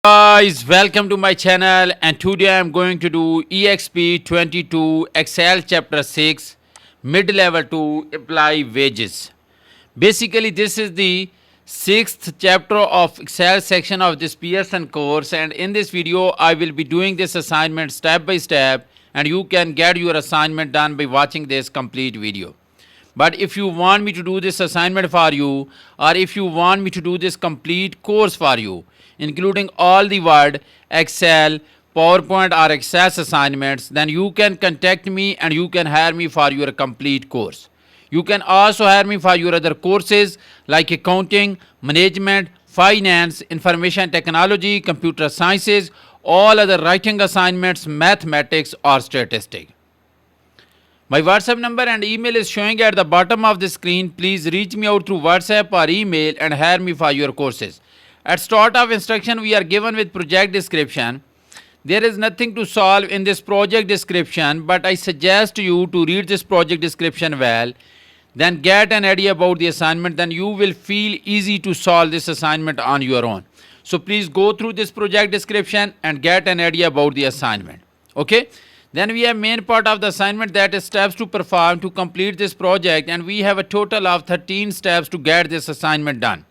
Guys, welcome to my channel, and today I'm going to do EXP22 Excel chapter 6 mid-level to apply wages. Basically, this is the sixth chapter of Excel section of this Pearson course, and in this video I will be doing this assignment step by step, and you can get your assignment done by watching this complete video. But if you want me to do this assignment for you, or if you want me to do this complete course for you, including all the Word, Excel, PowerPoint or Access assignments, then you can contact me and you can hire me for your complete course. You can also hire me for your other courses like accounting, management, finance, information technology, computer sciences, all other writing assignments, mathematics or statistics. My WhatsApp number and email is showing at the bottom of the screen. Please reach me out through WhatsApp or email and hire me for your courses. At start of instruction, we are given with project description. There is nothing to solve in this project description, but I suggest you to read this project description well, then get an idea about the assignment, then you will feel easy to solve this assignment on your own. So please go through this project description and get an idea about the assignment. Okay? Then we have main part of the assignment, that is steps to perform to complete this project, and we have a total of 13 steps to get this assignment done.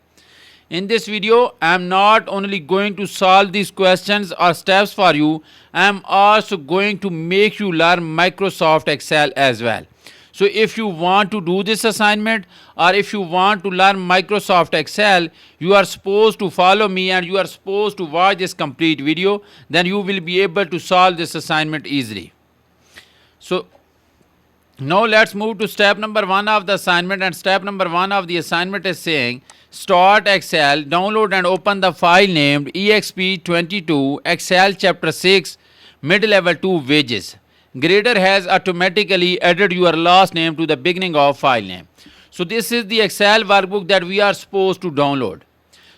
In this video, I am not only going to solve these questions or steps for you, I am also going to make you learn Microsoft Excel as well. So if you want to do this assignment or if you want to learn Microsoft Excel, you are supposed to follow me and you are supposed to watch this complete video. Then you will be able to solve this assignment easily. So now let's move to step number 1 of the assignment, and step number 1 of the assignment is saying start Excel, download and open the file named EXP22 Excel chapter 6 mid-level 2 wages. Grader has automatically added your last name to the beginning of file name. So this is the Excel workbook that we are supposed to download.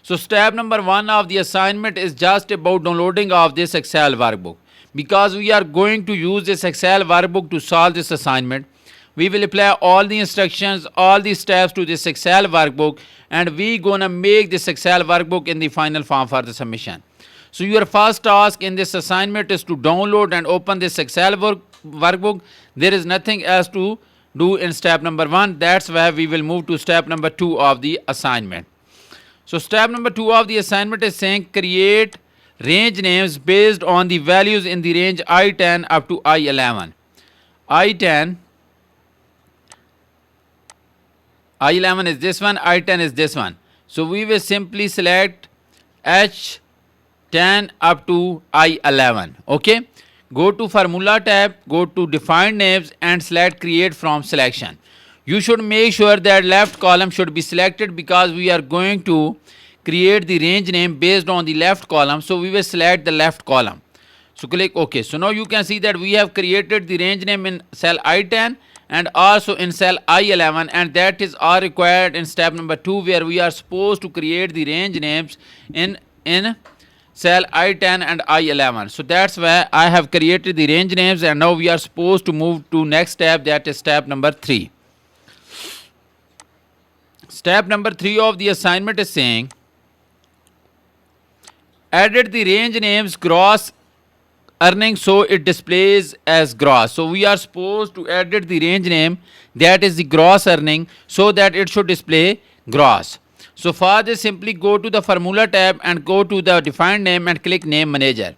So step number 1 of the assignment is just about downloading of this Excel workbook. Because we are going to use this Excel workbook to solve this assignment, we will apply all the instructions, all the steps to this Excel workbook, and we gonna make this Excel workbook in the final form for the submission. So your first task in this assignment is to download and open this Excel workbook. There is nothing else to do in step number 1. That's why we will move to step number 2 of the assignment. So step number 2 of the assignment is saying create range names based on the values in the range I10 up to I11. I10 is this one, I10 is this one. So we will simply select H10 up to I11. Okay. Go to formula tab, go to define names and select create from selection. You should make sure that left column should be selected because we are going to create the range name based on the left column. So we will select the left column. So click OK. So now you can see that we have created the range name in cell I10 and also in cell I11, and that is all required in step number 2, where we are supposed to create the range names in cell I10 and I11. So that's why I have created the range names, and now we are supposed to move to next step, that is step number 3. Step number 3 of the assignment is saying edit the range names gross earning so it displays as gross. So we are supposed to edit the range name, that is the gross earning, so that it should display gross. So for this, simply go to the formula tab and go to the defined name and click name manager.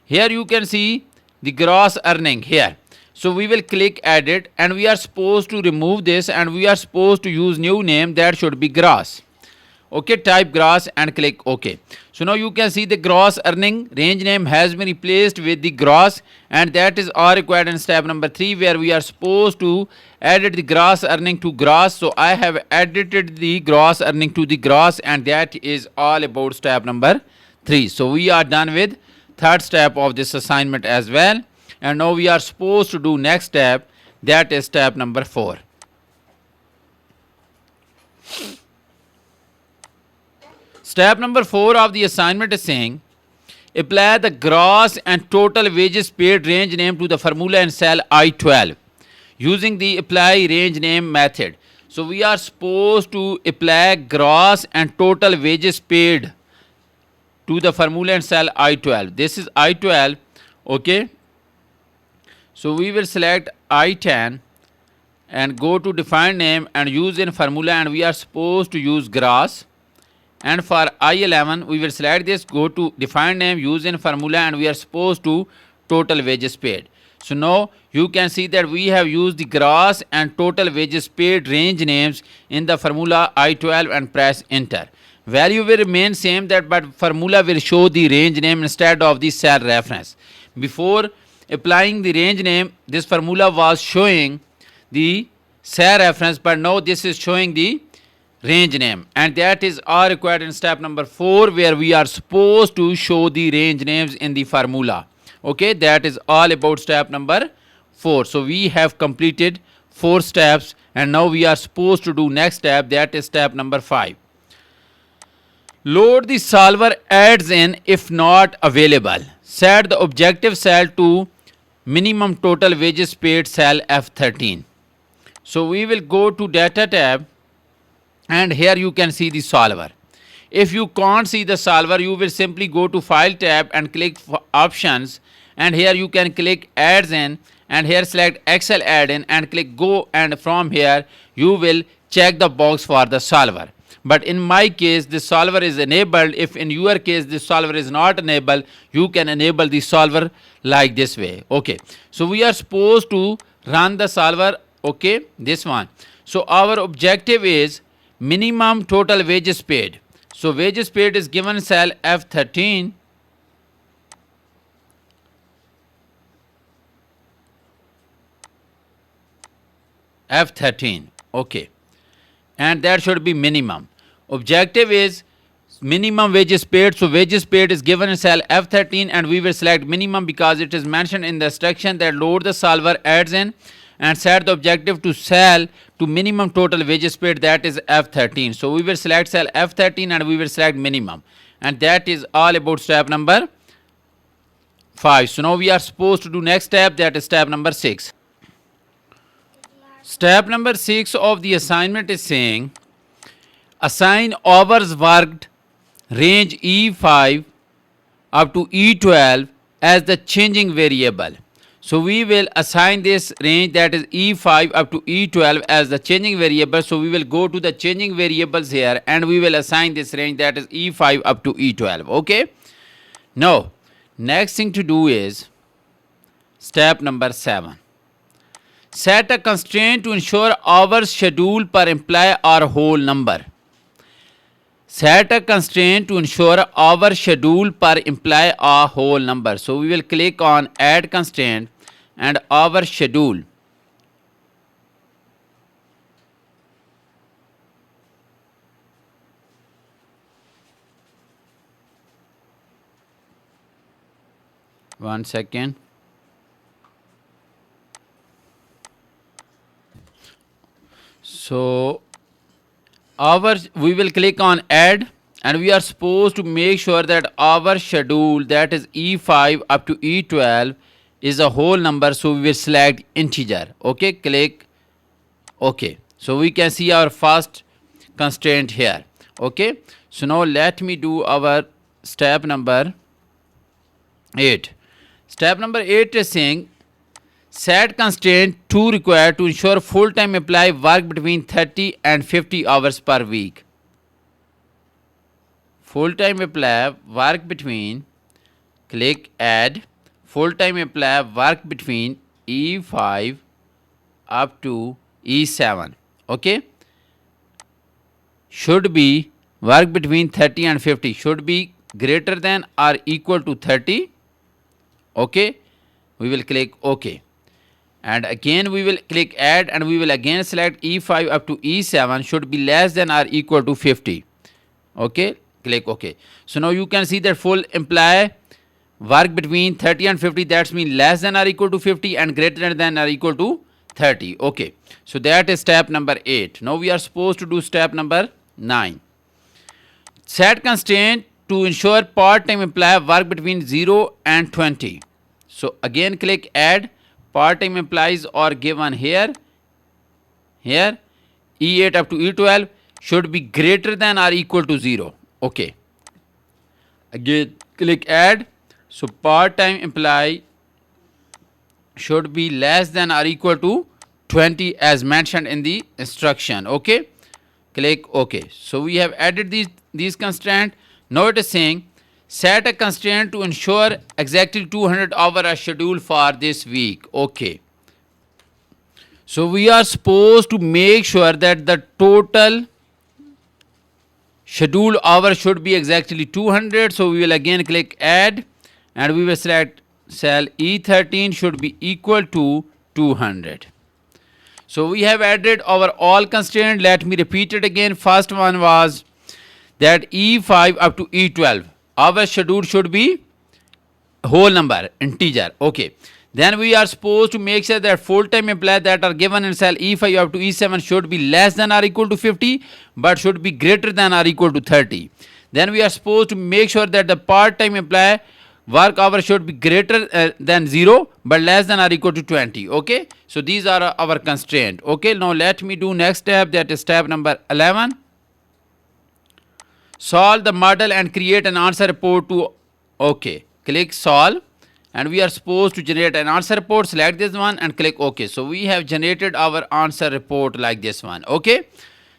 Here you can see the gross earning here. So we will click edit and we are supposed to remove this and we are supposed to use new name, that should be gross. Okay, type gross and click OK. So now you can see the gross earning range name has been replaced with the gross, and that is all required in step number 3, where we are supposed to edit the gross earning to gross. So I have edited the gross earning to the gross, and that is all about step number 3. So we are done with third step of this assignment as well, and now we are supposed to do next step, that is step number 4. Step number 4 of the assignment is saying apply the gross and total wages paid range name to the formula in cell I12 using the apply range name method. So we are supposed to apply gross and total wages paid to the formula in cell I12. This is I12, okay. So we will select I10 and go to define name and use in formula, and we are supposed to use grass. And for I11 we will select this, go to define name, use in formula, and we are supposed to total wages paid. So now you can see that we have used the grass and total wages paid range names in the formula I12 and press enter. Value will remain same, that but formula will show the range name instead of the cell reference. Before applying the range name, this formula was showing the cell reference, but now this is showing the range name, and that is all required in step number 4, where we are supposed to show the range names in the formula. Okay, that is all about step number 4. So we have completed 4 steps, and now we are supposed to do next step, that is step number 5. Load the solver adds in if not available. Set the objective cell to minimum total wages paid cell F13. So we will go to data tab, and here you can see the solver. If you can't see the solver, you will simply go to file tab and click options, and here you can click adds in, and here select Excel add-in and click go, and from here you will check the box for the solver. But in my case the solver is enabled. If in your case the solver is not enabled, you can enable the solver like this way. Okay, so we are supposed to run the solver, okay, this one. So our objective is minimum total wages paid. So wages paid is given cell F13. F13, okay, and that should be minimum. Objective is minimum wages paid, so wages paid is given in cell F13, and we will select minimum because it is mentioned in the instruction that load the solver adds in and set the objective to cell to minimum total wages paid, that is F13. So we will select cell F13 and we will select minimum, and that is all about step number 5. So now we are supposed to do next step, that is step number 6. Step number 6 of the assignment is saying assign hours worked range E5 up to E12 as the changing variable. So we will assign this range, that is E5 up to E12 as the changing variable. So we will go to the changing variables here and we will assign this range, that is E5 up to E12. Okay. Now next thing to do is step number 7. Set a constraint to ensure hours scheduled per employee are whole number. Set a constraint to ensure hours scheduled per employee are whole number. So we will click on add constraint and hours schedule. One second. So hours, we will click on add, and we are supposed to make sure that our schedule, that is E5 up to E12, is a whole number. So we will select integer. Okay, click OK. So we can see our first constraint here. Okay, so now let me do our step number 8. Step number 8 is saying set constraint 2 required to ensure full-time employee work between 30 and 50 hours per week. Full-time employee work between, click add, full-time employee work between E5 up to E7. Okay, should be work between 30 and 50, should be greater than or equal to 30. Okay, we will click OK. And again we will click add, and we will again select E5 up to E7 should be less than or equal to 50. Okay, click OK. So now you can see that full employee work between 30 and 50, that's mean less than or equal to 50 and greater than or equal to 30. Okay, so that is step number 8. Now we are supposed to do step number 9. Set constraint to ensure part-time employee work between 0 and 20. So again click add, part-time employees are given here, E8 up to E12 should be greater than or equal to 0. Okay. Again, click add. So part-time employee should be less than or equal to 20 as mentioned in the instruction. Okay, click OK. So we have added these constraints. Now it is saying set a constraint to ensure exactly 200 hours are scheduled for this week. Okay, so we are supposed to make sure that the total scheduled hour should be exactly 200. So we will again click add and we will select cell E13 should be equal to 200. So we have added our all constraint. Let me repeat it again. First one was that E5 up to E12 our schedule should be whole number, integer. Okay. Then we are supposed to make sure that full-time employees that are given in cell E5 up to E7 should be less than or equal to 50 but should be greater than or equal to 30. Then we are supposed to make sure that the part-time employee work hour should be greater than 0 but less than or equal to 20. Okay, so these are our constraint. Okay, now let me do next step, that is step number 11. Solve the model and create an answer report to. Okay, click solve and we are supposed to generate an answer report. Select this one and click OK. So we have generated our answer report like this one. Okay,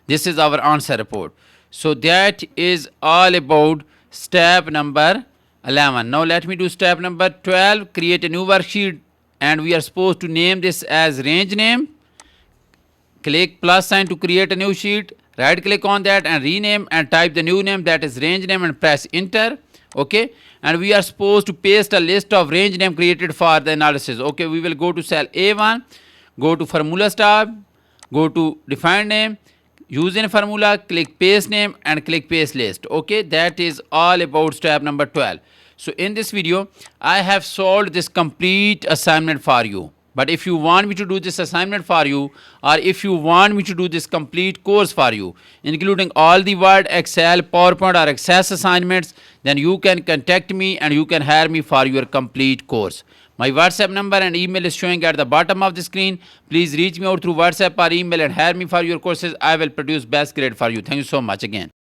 this is our answer report. So that is all about step number 11. Now let me do step number 12. Create a new worksheet and we are supposed to name this as range name. Click plus sign to create a new sheet. Right click on that and rename and type the new name, that is range name, and press enter. Okay, and we are supposed to paste a list of range name created for the analysis. Okay, we will go to cell A1, go to formula tab, go to define name, use in formula, click paste name and click paste list. Okay, that is all about step number 12. So in this video I have solved this complete assignment for you. But if you want me to do this assignment for you, or if you want me to do this complete course for you, including all the Word, Excel, PowerPoint or Access assignments, then you can contact me and you can hire me for your complete course. My WhatsApp number and email is showing at the bottom of the screen. Please reach me out through WhatsApp or email and hire me for your courses. I will produce best grade for you. Thank you so much again.